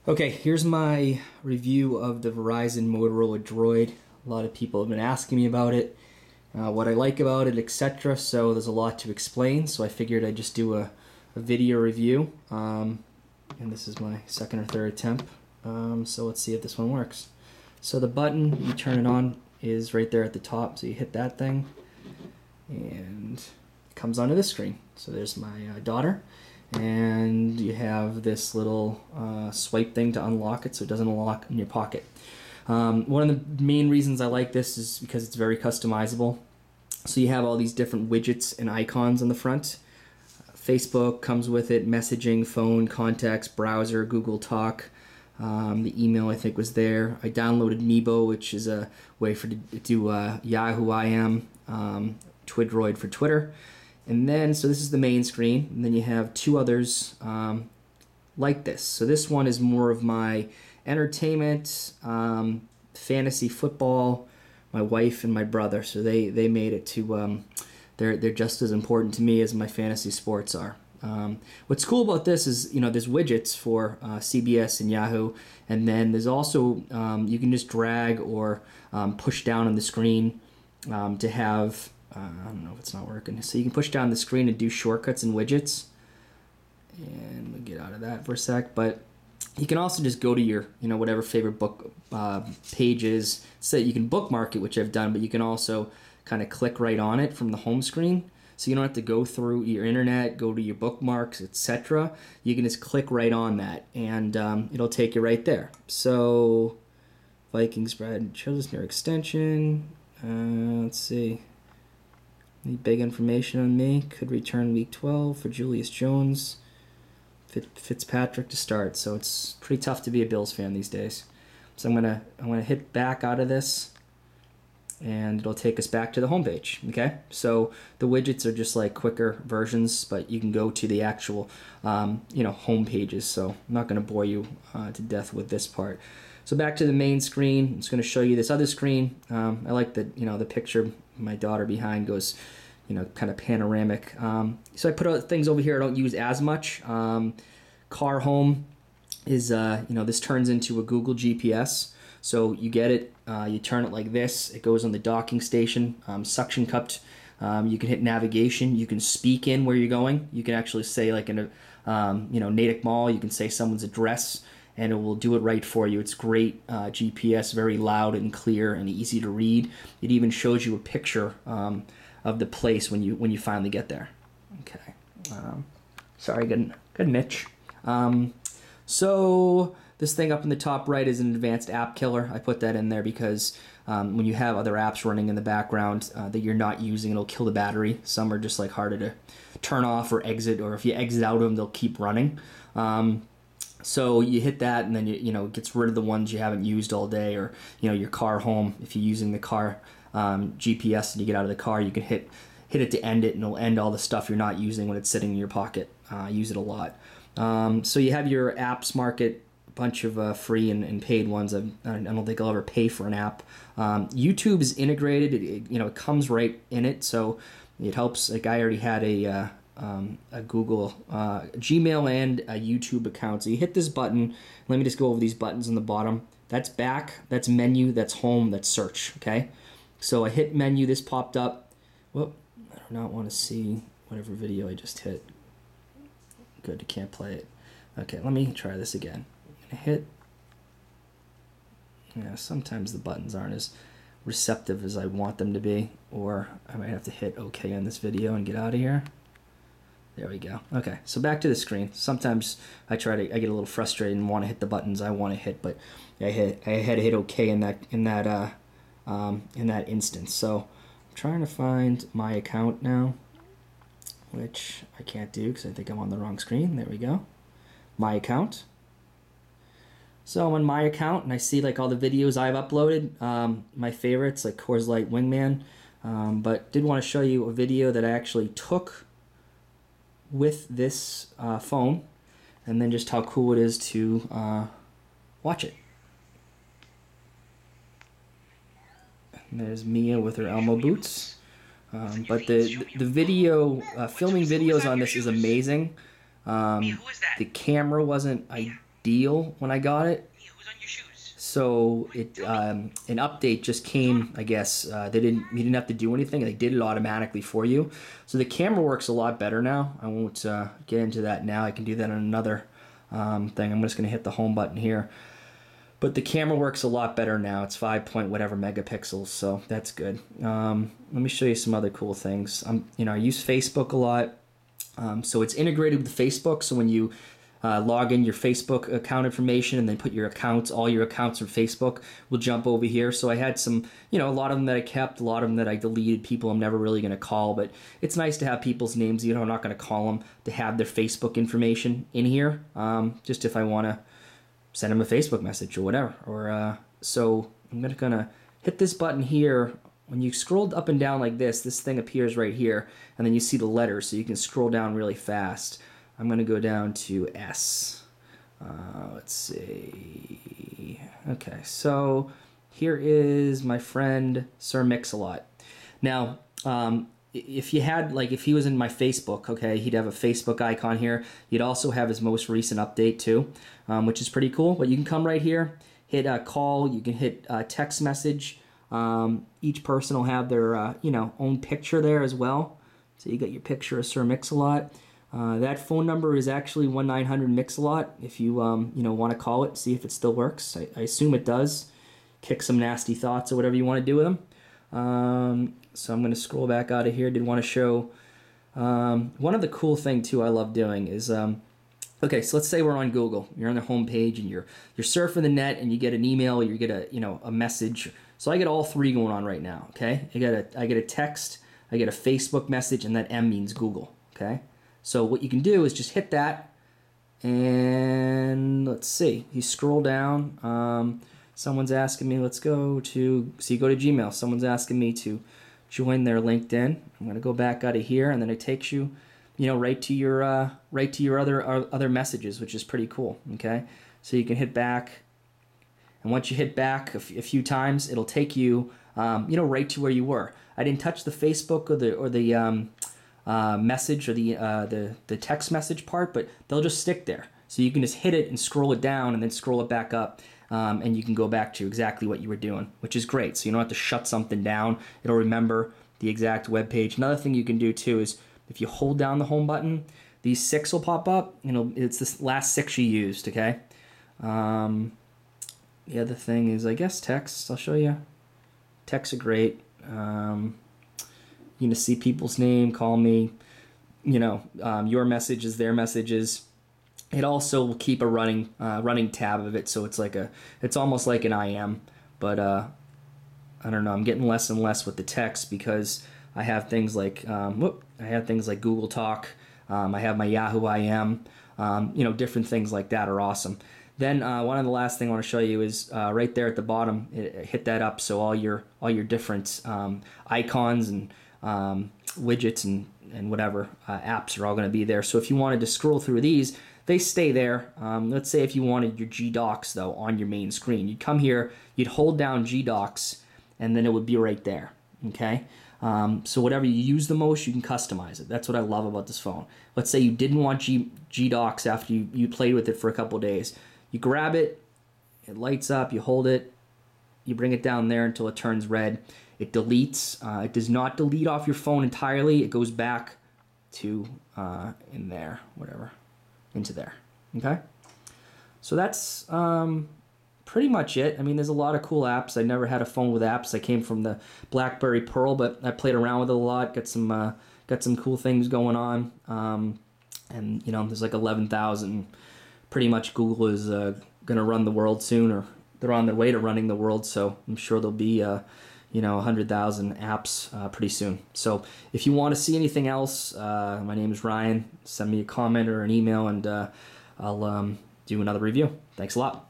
Okay, here's my review of the Verizon Motorola Droid. A lot of people have been asking me about it, what I like about it, etc. So there's a lot to explain, so I figured I'd just do a video review. And this is my second or third attempt. So let's see if this one works. So the button, you turn it on, is right there at the top. So you hit that thing, and it comes onto this screen. So there's my daughter. And you have this little swipe thing to unlock it so it doesn't unlock in your pocket. One of the main reasons I like this is because it's very customizable. So you have all these different widgets and icons on the front. Facebook comes with it, messaging, phone, contacts, browser, Google Talk. The email I think was there. I downloaded Meebo, which is a way to do Yahoo IM, Droid for Twitter. And then, so this is the main screen, and then you have two others like this. So this one is more of my entertainment, fantasy football, my wife and my brother. So they made it to, they're just as important to me as my fantasy sports are. What's cool about this is, there's widgets for CBS and Yahoo, and then there's also, you can just drag or push down on the screen to have, I don't know if it's not working. So you can push down the screen and do shortcuts and widgets. And we'll get out of that for a sec. But you can also just go to your, whatever favorite book page is. So you can bookmark it, which I've done, but you can also kind of click right on it from the home screen. So you don't have to go through your internet, go to your bookmarks, etc. You can just click right on that, and it'll take you right there. So Vikings Brad shows near extension. Let's see. Any big information on me? Could return week 12 for Julius Jones. Fitzpatrick to start. So it's pretty tough to be a Bills fan these days. So I'm gonna hit back out of this, and it'll take us back to the homepage. Okay. So the widgets are just like quicker versions, but you can go to the actual home pages. So I'm not gonna bore you to death with this part. So back to the main screen. I'm just going to show you this other screen. I like that, the picture my daughter behind goes, kind of panoramic. So I put out things over here I don't use as much. Car home is, this turns into a Google GPS. So you get it, you turn it like this. It goes on the docking station, suction cupped. You can hit navigation. You can speak in where you're going. You can actually say like in a, Natick Mall, you can say someone's address, and it will do it right for you. It's great GPS, very loud and clear and easy to read. It even shows you a picture of the place when you finally get there. Okay. Sorry, good niche. So this thing up in the top right is an advanced app killer. I put that in there because when you have other apps running in the background that you're not using, it'll kill the battery. Some are just like harder to turn off or exit, or if you exit out of them, they'll keep running. So you hit that, and then it gets rid of the ones you haven't used all day, or your car home. If you're using the car GPS and you get out of the car, you can hit it to end it, and it'll end all the stuff you're not using when it's sitting in your pocket. Use it a lot. So you have your apps market, a bunch of free and paid ones. I don't think I'll ever pay for an app. YouTube is integrated. It comes right in it, so it helps. Like I already had a Google Gmail and a YouTube account. So you hit this button. Let me just go over these buttons on the bottom. That's back, that's menu, that's home, that's search. Okay, so I hit menu. This popped up. Whoop, I do not want to see whatever video I just hit. Good, you can't play it. Okay, let me try this again. I'm gonna hit. Yeah, sometimes the buttons aren't as receptive as I want them to be, or I might have to hit OK on this video and get out of here. There we go. Okay, so back to the screen. Sometimes I get a little frustrated and want to hit the buttons I want to hit, but I had to hit OK in that instance. So I'm trying to find my account now, which I can't do because I think I'm on the wrong screen. There we go. My account. So I'm on my account, and I see like all the videos I've uploaded. My favorites like Coors Light Wingman, but did want to show you a video that I actually took with this phone, and then just how cool it is to watch it. And there's Mia with her Elmo boots. But the filming videos on this is amazing. The camera wasn't ideal. deal when I got it. So an update just came, I guess. You didn't have to do anything. They did it automatically for you. So the camera works a lot better now. I won't get into that now. I can do that on another thing. I'm just going to hit the home button here. But the camera works a lot better now. It's 5 point whatever megapixels, so that's good. Let me show you some other cool things. I use Facebook a lot. So it's integrated with Facebook. So when you log in your Facebook account information and then put all your accounts from Facebook will jump over here. So I had some, a lot of them that I kept, a lot of them that I deleted, people I'm never really going to call, but it's nice to have people's names, I'm not going to call them, to have their Facebook information in here, just if I want to send them a Facebook message or whatever. So I'm going to hit this button here. When you scroll up and down like this thing appears right here, and then you see the letters, so you can scroll down really fast. I'm going to go down to S. Let's see. Okay, so here is my friend Sir Mix-a-Lot. Now, if he was in my Facebook, okay, he'd have a Facebook icon here. You'd also have his most recent update too, which is pretty cool. But you can come right here, hit call, you can hit text message. Each person will have their own picture there as well. So you got your picture of Sir Mix-a-Lot. That phone number is actually 1-900-Mix-a-Lot if you want to call it, see if it still works. I assume it does. Kick some nasty thoughts or whatever you want to do with them. So I'm going to scroll back out of here. Did want to show one of the cool thing too I love doing is okay, so let's say we're on Google. You're on the home page and you're surfing the net and you get an email or you get a message. So I get all three going on right now, okay? I get a text, I get a Facebook message, and that M means Google, okay? So what you can do is just hit that, and let's see. You scroll down. Someone's asking me, so you go to Gmail. Someone's asking me to join their LinkedIn. I'm going to go back out of here, and then it takes you, right to your other messages, which is pretty cool, okay? So you can hit back, and once you hit back a few times, it'll take you, right to where you were. I didn't touch the Facebook or the message or the text message part, but they'll just stick there. So you can just hit it and scroll it down and then scroll it back up, and you can go back to exactly what you were doing, which is great. So you don't have to shut something down. It'll remember the exact web page. Another thing you can do too is if you hold down the home button, these 6 will pop up. It's the last 6 you used, okay? The other thing is, I guess, text. I'll show you. Texts are great. See people's name, call me, your messages, their messages. It also will keep a running tab of it, so it's almost like an IM, but I don't know. I'm getting less and less with the text because I have things like Google Talk. I have my Yahoo IM. Different things like that are awesome. Then one of the last thing I want to show you is right there at the bottom. Hit that up so all your different icons and widgets and whatever apps are all going to be there. So if you wanted to scroll through these, they stay there. Let's say if you wanted your G-Docs though on your main screen, you'd come here, you'd hold down G-Docs, and then it would be right there. Okay. So whatever you use the most, you can customize it. That's what I love about this phone. Let's say you didn't want G-Docs after you played with it for a couple days. You grab it, it lights up, you hold it, you bring it down there until it turns red. It deletes. It does not delete off your phone entirely. It goes back to in there, into there. Okay? So that's pretty much it. I mean, there's a lot of cool apps. I never had a phone with apps. I came from the BlackBerry Pearl, but I played around with it a lot. Got some cool things going on. And there's like 11,000. Pretty much Google is going to run the world soon, or they're on their way to running the world. So I'm sure there'll be 100,000 apps pretty soon. So if you want to see anything else, my name is Ryan. Send me a comment or an email, and I'll do another review. Thanks a lot.